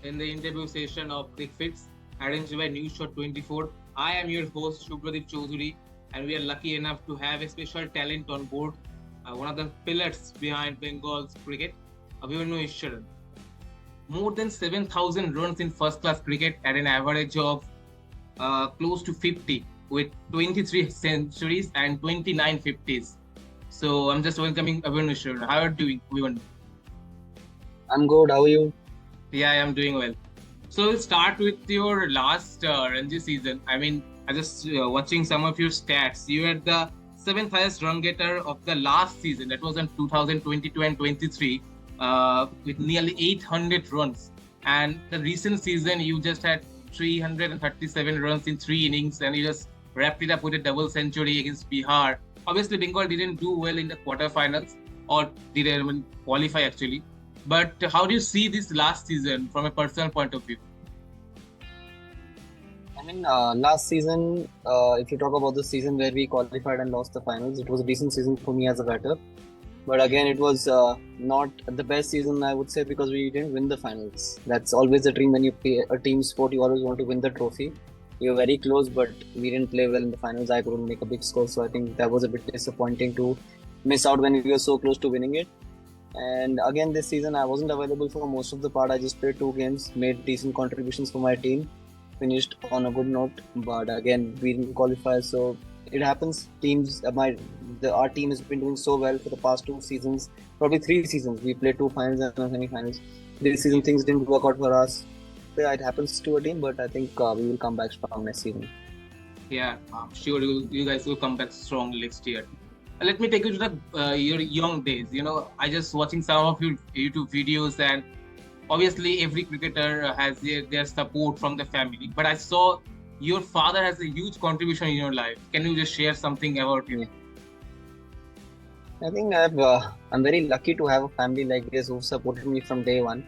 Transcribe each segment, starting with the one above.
in the interview session of CricFeats, arranged by News Shot 24. I am your host, Shubhradeep Chaudhary, and we are lucky enough to have a special talent on board, one of the pillars behind Bengal's cricket, Abhimanyu Easwaran. More than 7,000 runs in first class cricket at an average of close to 50, with 23 centuries and 29 50s. So I'm just welcoming Abhimanyu Easwaran. How are you doing, Abhimanyu? I'm good. How are you? Yeah, I am doing well. So we'll start with your last Ranji season. I mean, I just watching some of your stats. You had the seventh highest run getter of the last season. That was in 2022 and 23, with nearly 800 runs. And the recent season, you just had 337 runs in 3 innings, and you just wrapped it up with a double century against Bihar. Obviously, Bengal didn't do well in the quarterfinals, or didn't even qualify actually. But how do you see this last season from a personal point of view? Last season, if you talk about the season where we qualified and lost the finals, it was a decent season for me as a batter. But again, it was not the best season, I would say, because we didn't win the finals. That's always the dream when you play a team sport, you always want to win the trophy. We were very close, but we didn't play well in the finals. I couldn't make a big score, so I think that was a bit disappointing to miss out when we were so close to winning it. And again, this season I wasn't available for most of the part. I just played 2 games, made decent contributions for my team, finished on a good note. But again, we didn't qualify, so it happens. Our team has been doing so well for the past 2 seasons, probably 3 seasons. We played 2 finals and a semi-finals. This season things didn't work out for us. Yeah, it happens to a team, but I think we will come back strong next season. Yeah, I'm sure you guys will come back strong next year. Let me take you to your young days. I just watching some of your YouTube videos, and obviously every cricketer has their support from the family. But I saw your father has a huge contribution in your life. Can you just share something about him? I think I'm very lucky to have a family like this who supported me from day one.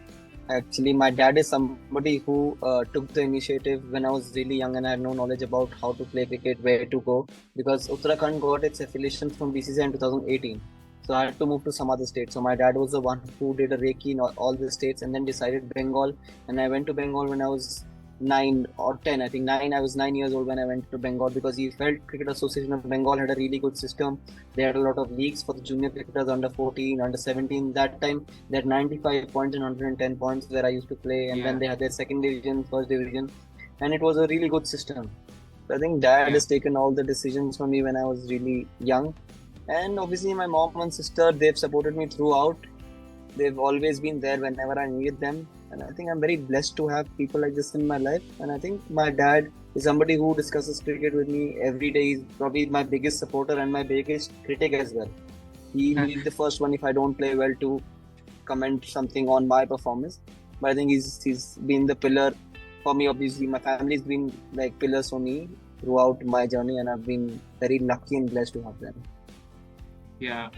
Actually, my dad is somebody who took the initiative when I was really young and I had no knowledge about how to play cricket, where to go, because Uttarakhand got its affiliation from BCCI in 2018. So I had to move to some other state. So my dad was the one who did a recce in all the states and then decided Bengal. And I went to Bengal when I was 9 or 10. I think 9. I was 9 years old when I went to Bengal because he felt Cricket Association of Bengal had a really good system. They had a lot of leagues for the junior cricketers under 14, under 17. That time they had 95 points and 110 points where I used to play, and then they had their second division, first division, and it was a really good system. So I think dad has taken all the decisions for me when I was really young, and obviously my mom and sister, they've supported me throughout. They've always been there whenever I needed them. And I think I'm very blessed to have people like this in my life. And I think my dad is somebody who discusses cricket with me every day. He's probably my biggest supporter and my biggest critic as well. He'll be the first one if I don't play well to comment something on my performance. But I think he's been the pillar for me. Obviously, my family's been like pillars for me throughout my journey, and I've been very lucky and blessed to have them. Yeah.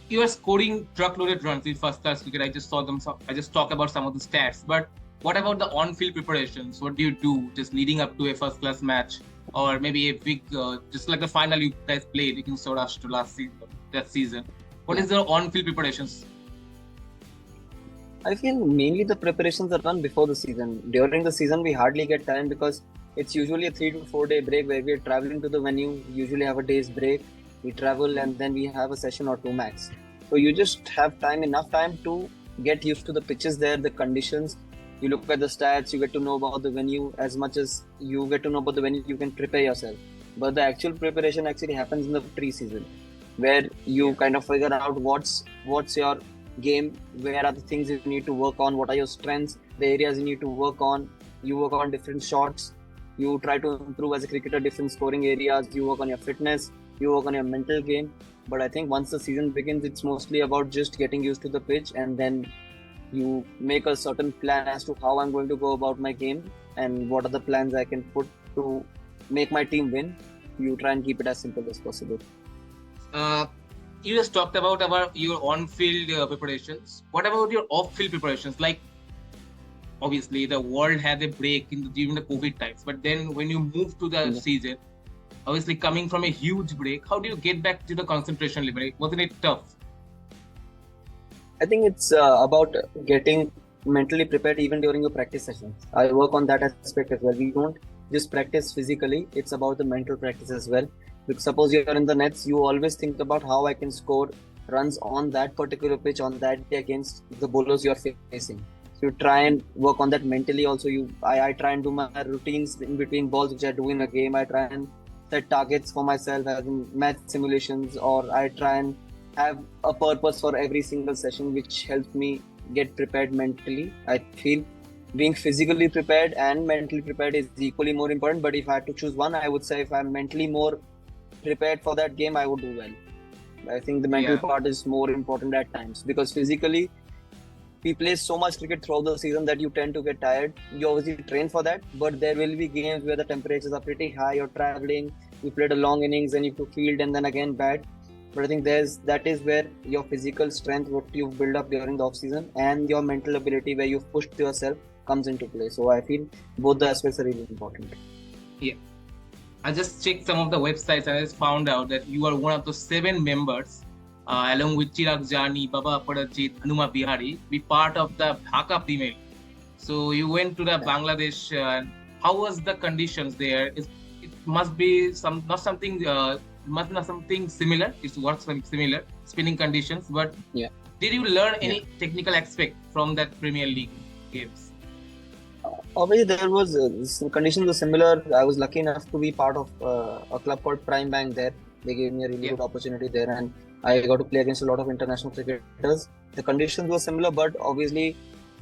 You are scoring truckloaded runs in first class cricket. I just saw them. I just talk about some of the stats. But what about the on-field preparations? What do you do just leading up to a first class match, or maybe a big, just like the final you guys played against Saurashtra that season? What is the on-field preparations? I feel mainly the preparations are done before the season. During the season, we hardly get time because it's usually a 3 to 4 day break where we are traveling to the venue. We usually have a day's break. We travel and then we have a session or 2 max. So you just have enough time to get used to the pitches there, the conditions. You look at the stats, you get to know about the venue. As much as you get to know about the venue, you can prepare yourself. But the actual preparation actually happens in the pre-season, where you kind of figure out what's your game, where are the things you need to work on, what are your strengths, the areas you need to work on. You work on different shots. You try to improve as a cricketer different scoring areas. You work on your fitness. You work on your mental game. But I think once the season begins, it's mostly about just getting used to the pitch, and then you make a certain plan as to how I'm going to go about my game and what are the plans I can put to make my team win. You try and keep it as simple as possible. You just talked about your on-field preparations. What about your off-field preparations? Like, obviously, the world had a break during the COVID times, but then when you move to the season, obviously coming from a huge break, how do you get back to the concentration level? Wasn't it tough? I think it's about getting mentally prepared even during your practice sessions. I work on that aspect as well. We don't just practice physically, it's about the mental practice as well. Because suppose you're in the nets, you always think about how I can score runs on that particular pitch on that day against the bowlers you're facing. So you try and work on that mentally also. I try and do my routines in between balls which I do in a game. I try and set targets for myself as in match simulations, or I try and have a purpose for every single session which helps me get prepared mentally. I feel being physically prepared and mentally prepared is equally more important. But if I had to choose one, I would say if I'm mentally more prepared for that game, I would do well. I think the mental part is more important at times, because physically we play so much cricket throughout the season that you tend to get tired. You obviously train for that, but there will be games where the temperatures are pretty high, you're traveling, you played a long innings and you have to field and then again bat. But I think that is where your physical strength, what you build up during the off season, and your mental ability where you've pushed yourself comes into play. So I feel both the aspects are really important. Yeah. I just checked some of the websites and I just found out that you are one of the 7 members, along with Chirag Jani, Baba Aparajit, Hanuma Bihari, be part of the Dhaka Premier League. So you went to the Bangladesh. How was the conditions there? It must be not something similar. It works similar spinning conditions. But did you learn any technical aspect from that Premier League games? Obviously, there was conditions were similar. I was lucky enough to be part of a club called Prime Bank there. They gave me a really good opportunity there, and I got to play against a lot of international cricketers. The conditions were similar, but obviously,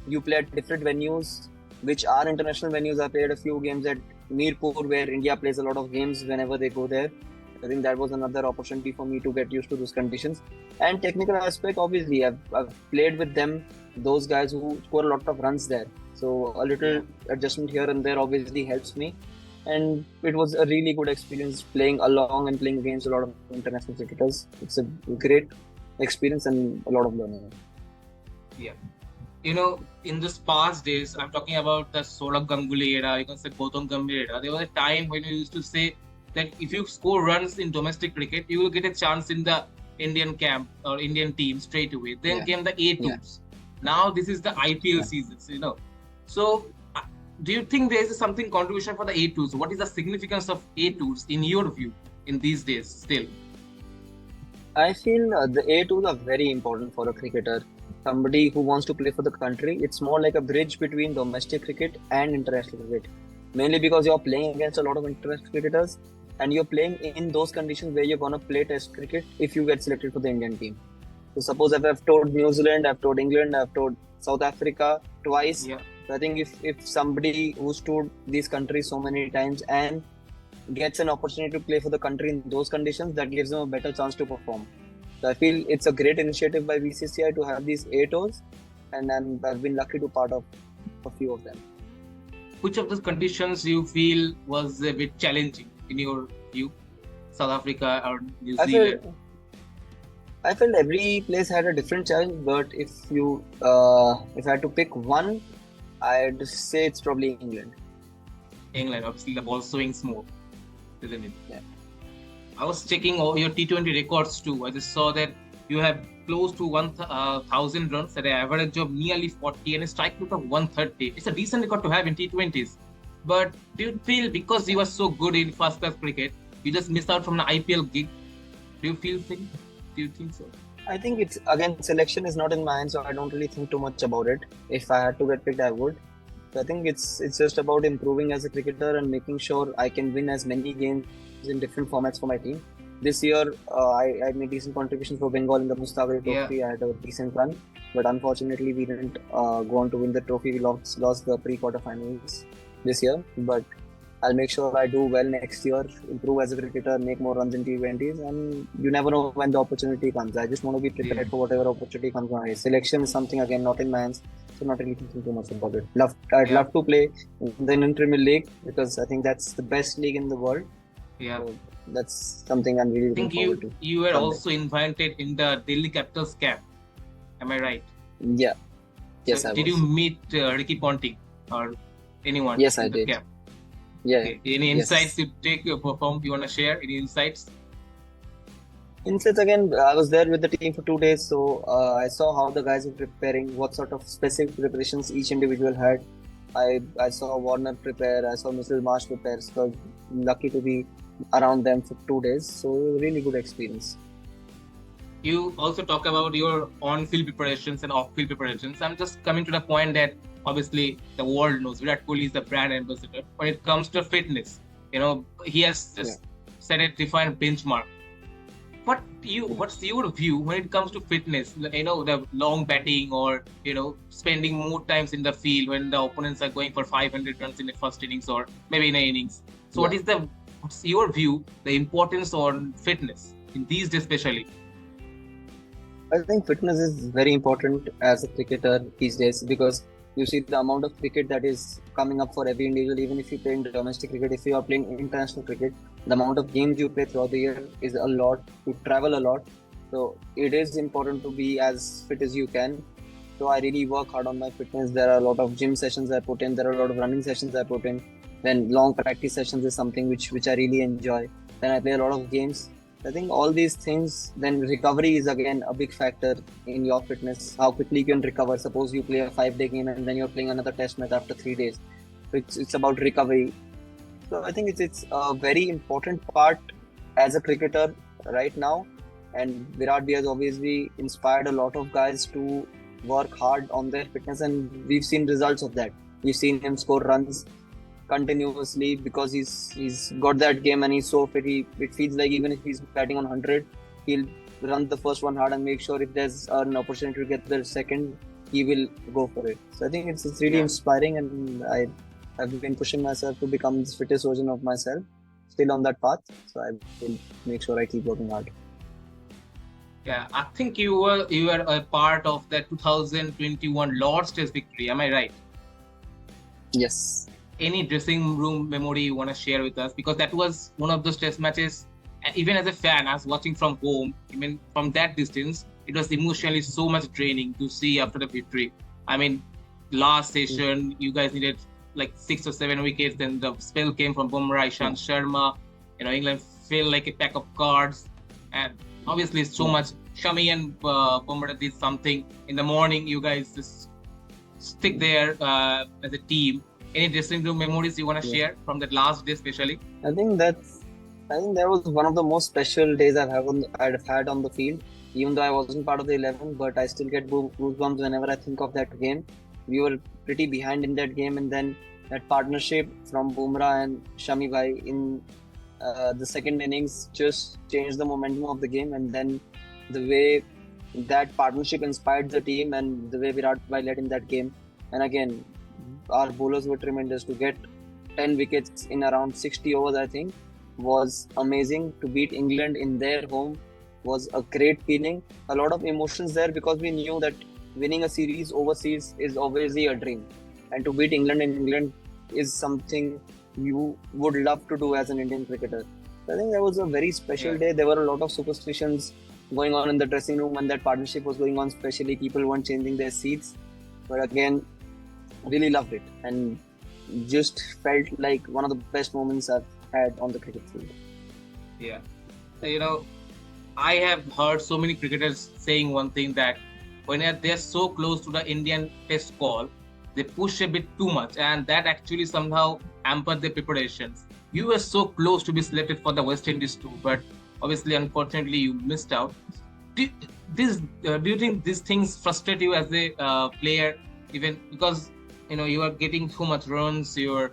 you play at different venues, which are international venues. I played a few games at Mirpur, where India plays a lot of games whenever they go there. I think that was another opportunity for me to get used to those conditions. And technical aspect, obviously, I've played with them, those guys who score a lot of runs there. So a little adjustment here and there obviously helps me. And it was a really good experience playing along and playing against a lot of international cricketers. It's a great experience and a lot of learning. Yeah. In this past days, I'm talking about the Saurabh Ganguly era, you can say Gautam Gambhir era. There was a time when you used to say that if you score runs in domestic cricket, you will get a chance in the Indian camp or Indian team straight away. Then came the A2s. Now this is the IPL seasons, So do you think there is something contribution for the A2s? What is the significance of A2s in your view in these days still? I feel the A2s are very important for a cricketer. Somebody who wants to play for the country, it's more like a bridge between domestic cricket and international cricket. Mainly because you're playing against a lot of international cricketers and you're playing in those conditions where you're going to play test cricket if you get selected for the Indian team. So suppose if I've toured New Zealand, I've toured England, I've toured South Africa twice. So I think if somebody who's toured these countries so many times and gets an opportunity to play for the country in those conditions, that gives them a better chance to perform. So I feel it's a great initiative by BCCI to have these A-tours, and I've been lucky to part of a few of them. Which of those conditions you feel was a bit challenging in your view? South Africa or New Zealand? I felt every place had a different challenge, but if I had to pick one, I'd say it's probably England. England, obviously the ball swings more, isn't it? Yeah. I was checking all your T20 records too. I just saw that you have close to 1,000 runs at an average of nearly 40 and a strike rate of 130. It's a decent record to have in T20s. But do you feel because you were so good in first class cricket, you just missed out from an IPL gig? Do you think so? I think it's, again, selection is not in my hands, so I don't really think too much about it. If I had to get picked, I would. So I think it's just about improving as a cricketer and making sure I can win as many games in different formats for my team. This year, I made decent contributions for Bengal in the Mustaq Trophy. I had a decent run, but unfortunately, we didn't go on to win the trophy. We lost the pre-quarterfinals this year, but I'll make sure I do well next year, improve as a cricketer, make more runs in T20s, and you never know when the opportunity comes. I just want to be prepared for whatever opportunity comes my way. Selection is something, again, not in my hands, so not really thinking too much about it. I'd love to play in the Indian Premier League because I think that's the best league in the world. Yeah. So that's something I'm really looking forward to. You were also invited in the Delhi Capitals camp. Am I right? Yeah. Yes, so I was. Did you meet Ricky Ponting or anyone? Yes, I did. Camp? Yeah. Okay. Any insights you take perform? You want to share any insights? Insights again, I was there with the team for 2 days, so I saw how the guys were preparing, what sort of specific preparations each individual had. I saw Warner prepare, I saw Mrs. Marsh prepare, so I was lucky to be around them for 2 days. So really good experience. You also talk about your on-field preparations and off-field preparations. I'm just coming to the point that obviously the world knows Virat Kohli is the brand ambassador. When it comes to fitness, he has Yeah. just set a defined benchmark. What's your view when it comes to fitness? The long batting or spending more times in the field when the opponents are going for 500 runs in the first innings or maybe in an innings. So Yeah. what's your view? The importance on fitness in these days, especially. I think fitness is very important as a cricketer these days because you see the amount of cricket that is coming up for every individual, even if you play in domestic cricket, if you are playing international cricket, the amount of games you play throughout the year is a lot, you travel a lot. So it is important to be as fit as you can. So I really work hard on my fitness. There are a lot of gym sessions I put in, there are a lot of running sessions I put in. Then long practice sessions is something which I really enjoy. Then I play a lot of games. I think all these things, then recovery is again a big factor in your fitness. How quickly you can recover. Suppose you play a 5 day game and then you're playing another test match after 3 days. So it's about recovery. So I think it's a very important part as a cricketer right now. And Virat Bhai has obviously inspired a lot of guys to work hard on their fitness, and we've seen results of that. We've seen him score runs continuously because he's got that game and he's so fit. It feels like even if he's batting on 100, he'll run the first one hard and make sure if there's an opportunity to get the second, he will go for it. So I think it's really Yeah. inspiring, and I've been pushing myself to become the fittest version of myself. Still on that path, so I will make sure I keep working hard. Yeah, I think you were a part of the 2021 Lord's Test victory. Am I right? Yes. Any dressing room memory you want to share with us? Because that was one of those test matches, and even as a fan, I was watching from home, even from that distance, it was emotionally so much draining to see after the victory. I mean, last session, you guys needed like 6 or 7 wickets, then the spell came from Bumrah, Yeah. Ishant Sharma. England felt like a pack of cards, and obviously so Yeah. much. Shami and Bumrah did something in the morning. You guys just stick there as a team. Any dressing room memories you want to Yeah. share from that last day, especially? I think that's. I think that was one of the most special days I've had on the field. Even though I wasn't part of the 11, but I still get goosebumps whenever I think of that game. We were pretty behind in that game, and then that partnership from Bumrah and Shami Bhai in the second innings just changed the momentum of the game. And then the way that partnership inspired the team and the way Virat Bhai led in that game. And again, our bowlers were tremendous to get 10 wickets in around 60 overs, I think, was amazing. To beat England in their home was a great feeling. A lot of emotions there because we knew that winning a series overseas is obviously a dream. And to beat England in England is something you would love to do as an Indian cricketer. So I think that was a very special Yeah. day. There were a lot of superstitions going on in the dressing room when that partnership was going on, especially people weren't changing their seats. But again, really loved it and just felt like one of the best moments I've had on the cricket field. Yeah. You know, I have heard so many cricketers saying one thing that when they're so close to the Indian test call, they push a bit too much, and that actually somehow hampered their preparations. You were so close to be selected for the West Indies too, but obviously, unfortunately, you missed out. Do, do you think these things frustrate you as a player, even because you are getting so much runs, you're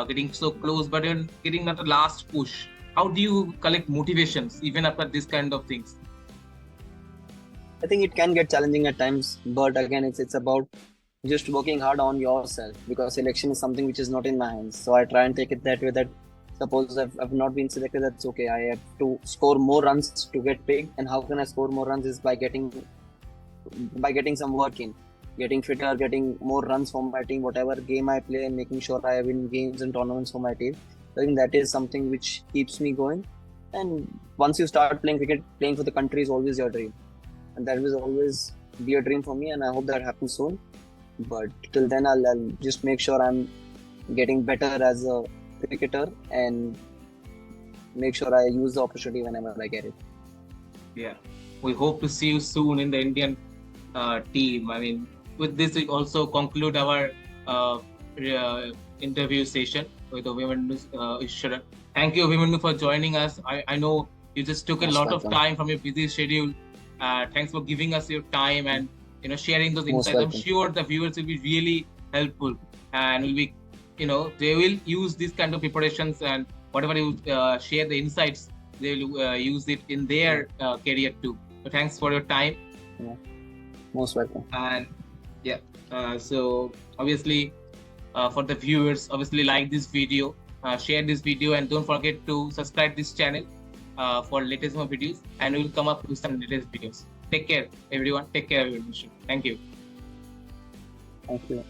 getting so close, but you're getting not a last push? How do you collect motivations even after this kind of things? I think it can get challenging at times, but again, it's about just working hard on yourself because selection is something which is not in my hands. So I try and take it that way that suppose I've not been selected, that's okay. I have to score more runs to get picked, and how can I score more runs is by getting some work in, getting fitter, getting more runs for my team, whatever game I play, and making sure I win games and tournaments for my team. I think that is something which keeps me going. And once you start playing cricket, playing for the country is always your dream, and that will always be a dream for me. And I hope that happens soon. But till then, I'll just make sure I'm getting better as a cricketer and make sure I use the opportunity whenever I get it. Yeah, we hope to see you soon in the Indian team. I mean, with this, we also conclude our interview session with Abhimanyu Easwaran. Thank you, Abhimanyu, for joining us. I know you just took a Most lot of welcome. time from your busy schedule. Thanks for giving us your time and sharing those Most insights. I'm welcome. sure the viewers will be really helpful and will be they will use these kind of preparations, and whatever you share the insights, they will use it in Yeah, their career too. So thanks for your time. yeah. Most welcome. And yeah, so obviously for the viewers, obviously like this video, share this video, and don't forget to subscribe this channel for latest more videos, and we will come up with some latest videos. Take care everyone, take care everyone. Thank you. Thank you.